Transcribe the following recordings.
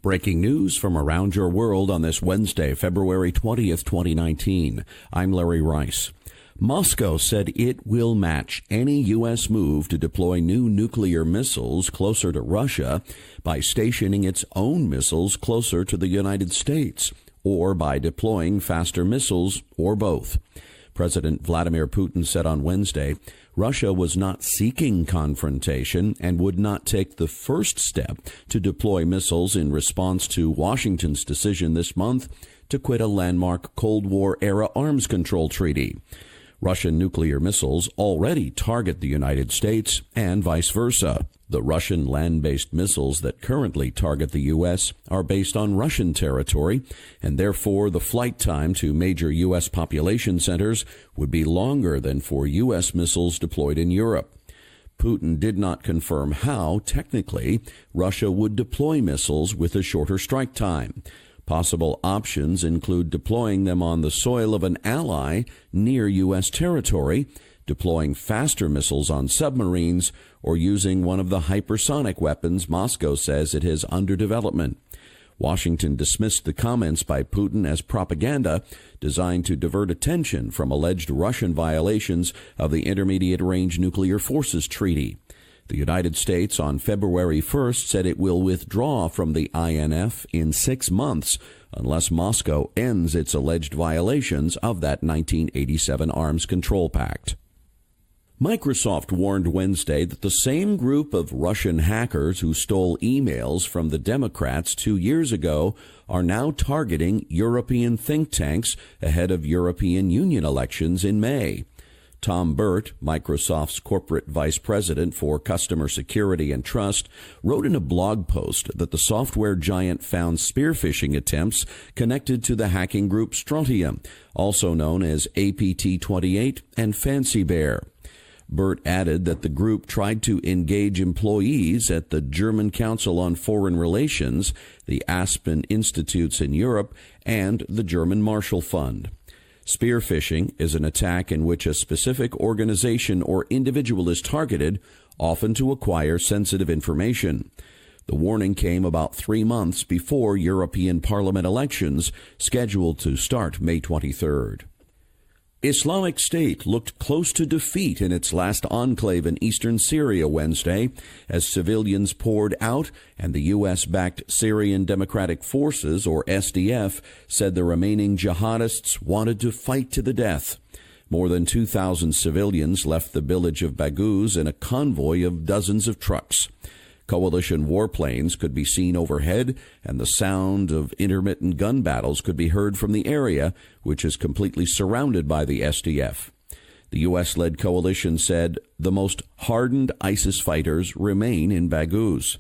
Breaking news from around your world on this Wednesday, February 20th, 2019. I'm Larry Rice. Moscow said it will match any U.S. move to deploy new nuclear missiles closer to Russia by stationing its own missiles closer to the United States, or by deploying faster missiles, or both. President Vladimir Putin said on Wednesday, Russia was not seeking confrontation and would not take the first step to deploy missiles in response to Washington's decision this month to quit a landmark Cold War-era arms control treaty. Russian nuclear missiles already target the United States and vice versa. The Russian land-based missiles that currently target the U.S. are based on Russian territory, and therefore the flight time to major U.S. population centers would be longer than for U.S. missiles deployed in Europe. Putin did not confirm how, technically, Russia would deploy missiles with a shorter strike time. Possible options include deploying them on the soil of an ally near U.S. territory, deploying faster missiles on submarines, or using one of the hypersonic weapons Moscow says it has under development. Washington dismissed the comments by Putin as propaganda designed to divert attention from alleged Russian violations of the Intermediate-Range Nuclear Forces Treaty. The United States on February 1st said it will withdraw from the INF in 6 months unless Moscow ends its alleged violations of that 1987 Arms Control Pact. Microsoft warned Wednesday that the same group of Russian hackers who stole emails from the Democrats 2 years ago are now targeting European think tanks ahead of European Union elections in May. Tom Burt, Microsoft's corporate vice president for customer security and trust, wrote in a blog post that the software giant found spear phishing attempts connected to the hacking group Strontium, also known as APT28 and Fancy Bear. Burt added that the group tried to engage employees at the German Council on Foreign Relations, the Aspen Institutes in Europe, and the German Marshall Fund. Spear phishing is an attack in which a specific organization or individual is targeted, often to acquire sensitive information. The warning came about 3 months before European Parliament elections, scheduled to start May 23rd. Islamic State looked close to defeat in its last enclave in eastern Syria Wednesday as civilians poured out and the U.S.-backed Syrian Democratic Forces, or SDF, said the remaining jihadists wanted to fight to the death. More than 2,000 civilians left the village of Baghouz in a convoy of dozens of trucks. Coalition warplanes could be seen overhead, and the sound of intermittent gun battles could be heard from the area, which is completely surrounded by the SDF. The U.S.-led coalition said the most hardened ISIS fighters remain in Baghouz.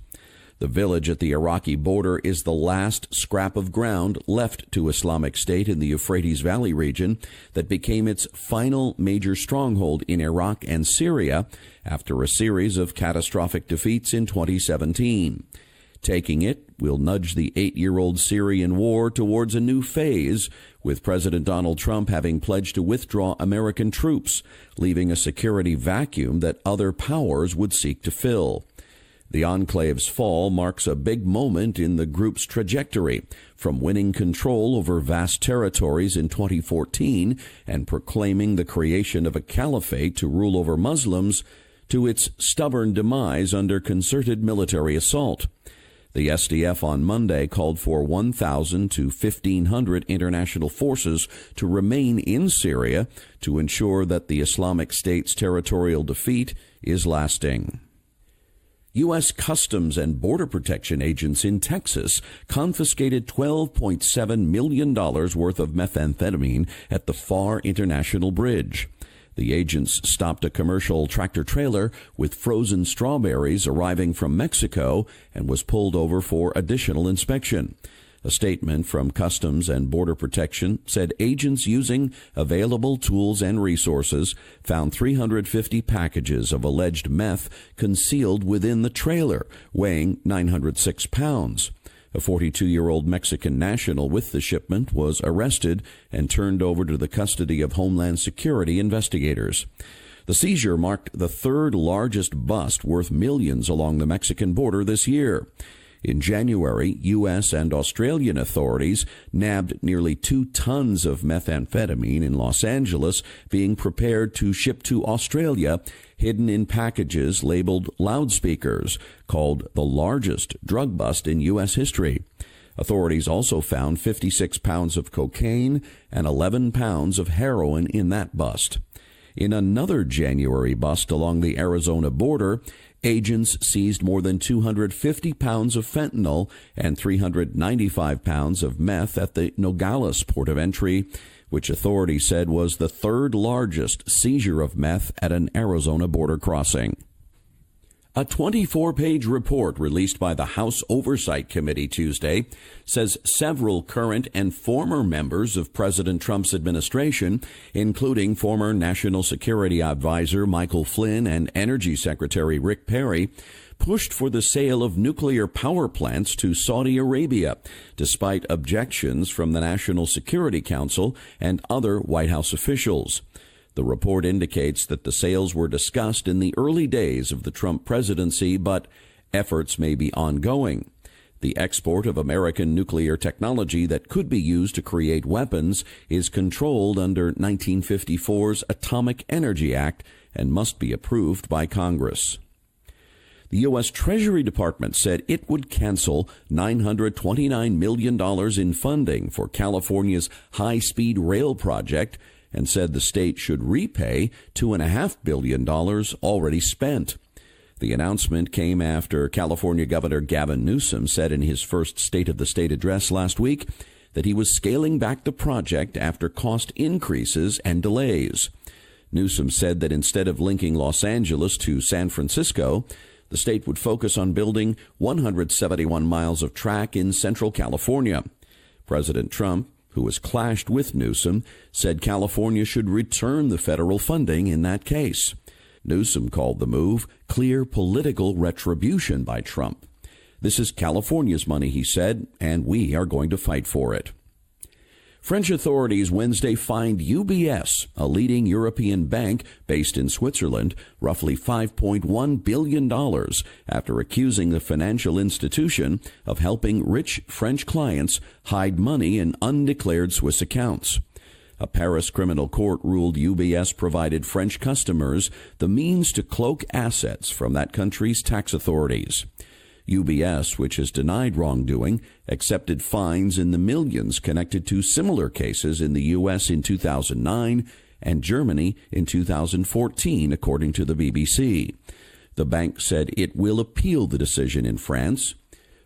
The village at the Iraqi border is the last scrap of ground left to Islamic State in the Euphrates Valley region that became its final major stronghold in Iraq and Syria after a series of catastrophic defeats in 2017. Taking it will nudge the 8-year-old Syrian war towards a new phase, with President Donald Trump having pledged to withdraw American troops, leaving a security vacuum that other powers would seek to fill. The enclave's fall marks a big moment in the group's trajectory, from winning control over vast territories in 2014 and proclaiming the creation of a caliphate to rule over Muslims to its stubborn demise under concerted military assault. The SDF on Monday called for 1,000 to 1,500 international forces to remain in Syria to ensure that the Islamic State's territorial defeat is lasting. U.S. Customs and Border Protection agents in Texas confiscated $12.7 million worth of methamphetamine at the Far International Bridge. The agents stopped a commercial tractor-trailer with frozen strawberries arriving from Mexico and was pulled over for additional inspection. A statement from Customs and Border Protection said agents using available tools and resources found 350 packages of alleged meth concealed within the trailer, weighing 906 pounds. A 42-year-old Mexican national with the shipment was arrested and turned over to the custody of Homeland Security investigators. The seizure marked the third largest bust worth millions along the Mexican border this year. In January, U.S. and Australian authorities nabbed nearly 2 tons of methamphetamine in Los Angeles being prepared to ship to Australia, hidden in packages labeled loudspeakers, called the largest drug bust in U.S. history. Authorities also found 56 pounds of cocaine and 11 pounds of heroin in that bust. In another January bust along the Arizona border, agents seized more than 250 pounds of fentanyl and 395 pounds of meth at the Nogales port of entry, which authorities said was the third largest seizure of meth at an Arizona border crossing. A 24-page report released by the House Oversight Committee Tuesday says several current and former members of President Trump's administration, including former National Security Advisor Michael Flynn and Energy Secretary Rick Perry, pushed for the sale of nuclear power plants to Saudi Arabia, despite objections from the National Security Council and other White House officials. The report indicates that the sales were discussed in the early days of the Trump presidency, but efforts may be ongoing. The export of American nuclear technology that could be used to create weapons is controlled under 1954's Atomic Energy Act and must be approved by Congress. The U.S. Treasury Department said it would cancel $929 million in funding for California's high-speed rail project and said the state should repay $2.5 billion already spent. The announcement came after California Governor Gavin Newsom said in his first State of the State address last week that he was scaling back the project after cost increases and delays. Newsom said that instead of linking Los Angeles to San Francisco, the state would focus on building 171 miles of track in central California. President Trump, who has clashed with Newsom, said California should return the federal funding in that case. Newsom called the move clear political retribution by Trump. This is California's money, he said, and we are going to fight for it. French authorities Wednesday fined UBS, a leading European bank based in Switzerland, roughly $5.1 billion after accusing the financial institution of helping rich French clients hide money in undeclared Swiss accounts. A Paris criminal court ruled UBS provided French customers the means to cloak assets from that country's tax authorities. UBS, which has denied wrongdoing, accepted fines in the millions connected to similar cases in the U.S. in 2009 and Germany in 2014, according to the BBC. The bank said it will appeal the decision in France.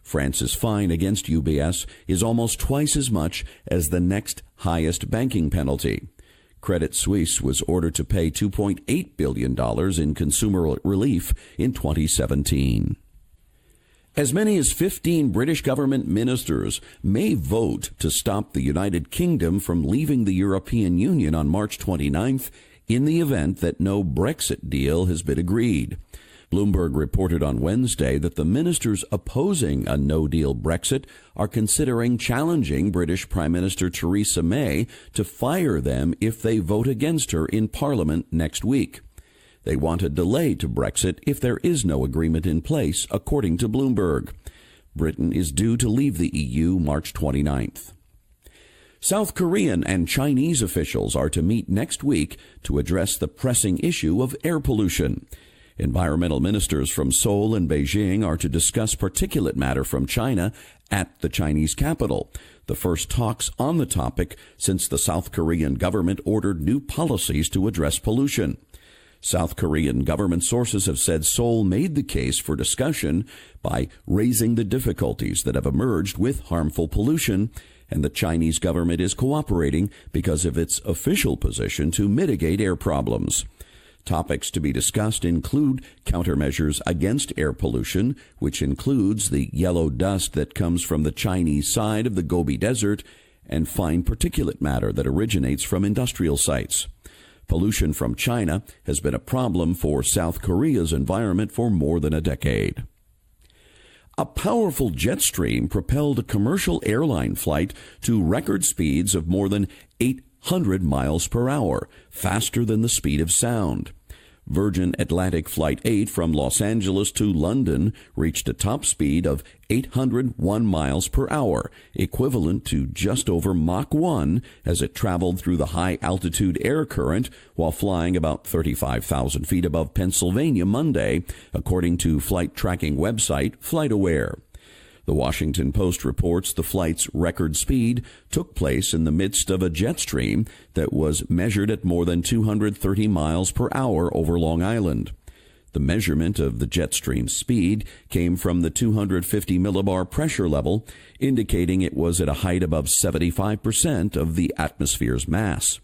France's fine against UBS is almost twice as much as the next highest banking penalty. Credit Suisse was ordered to pay $2.8 billion in consumer relief in 2017. As many as 15 British government ministers may vote to stop the United Kingdom from leaving the European Union on March 29th in the event that no Brexit deal has been agreed. Bloomberg reported on Wednesday that the ministers opposing a no-deal Brexit are considering challenging British Prime Minister Theresa May to fire them if they vote against her in Parliament next week. They want a delay to Brexit if there is no agreement in place, according to Bloomberg. Britain is due to leave the EU March 29th. South Korean and Chinese officials are to meet next week to address the pressing issue of air pollution. Environmental ministers from Seoul and Beijing are to discuss particulate matter from China at the Chinese capital, the first talks on the topic since the South Korean government ordered new policies to address pollution. South Korean government sources have said Seoul made the case for discussion by raising the difficulties that have emerged with harmful pollution, and the Chinese government is cooperating because of its official position to mitigate air problems. Topics to be discussed include countermeasures against air pollution, which includes the yellow dust that comes from the Chinese side of the Gobi Desert, and fine particulate matter that originates from industrial sites. Pollution from China has been a problem for South Korea's environment for more than a decade. A powerful jet stream propelled a commercial airline flight to record speeds of more than 800 miles per hour, faster than the speed of sound. Virgin Atlantic Flight 8 from Los Angeles to London reached a top speed of 801 miles per hour, equivalent to just over Mach 1 as it traveled through the high-altitude air current while flying about 35,000 feet above Pennsylvania Monday, according to flight tracking website FlightAware. The Washington Post reports the flight's record speed took place in the midst of a jet stream that was measured at more than 230 miles per hour over Long Island. The measurement of the jet stream's speed came from the 250 millibar pressure level, indicating it was at a height above 75% of the atmosphere's mass.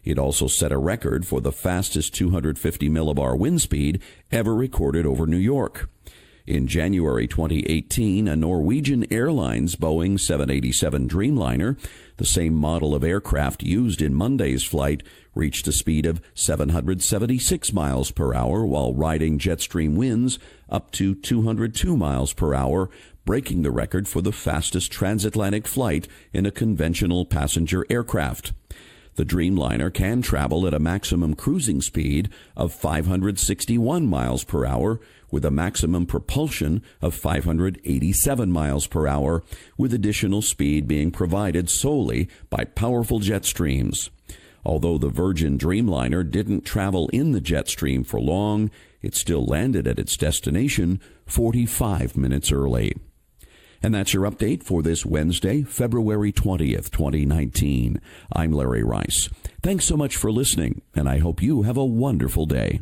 It also set a record for the fastest 250 millibar wind speed ever recorded over New York. In January 2018, a Norwegian Airlines Boeing 787 Dreamliner, the same model of aircraft used in Monday's flight, reached a speed of 776 miles per hour while riding jet stream winds up to 202 miles per hour, breaking the record for the fastest transatlantic flight in a conventional passenger aircraft. The Dreamliner can travel at a maximum cruising speed of 561 miles per hour with a maximum propulsion of 587 miles per hour, with additional speed being provided solely by powerful jet streams. Although the Virgin Dreamliner didn't travel in the jet stream for long, it still landed at its destination 45 minutes early. And that's your update for this Wednesday, February 20th, 2019. I'm Larry Rice. Thanks so much for listening, and I hope you have a wonderful day.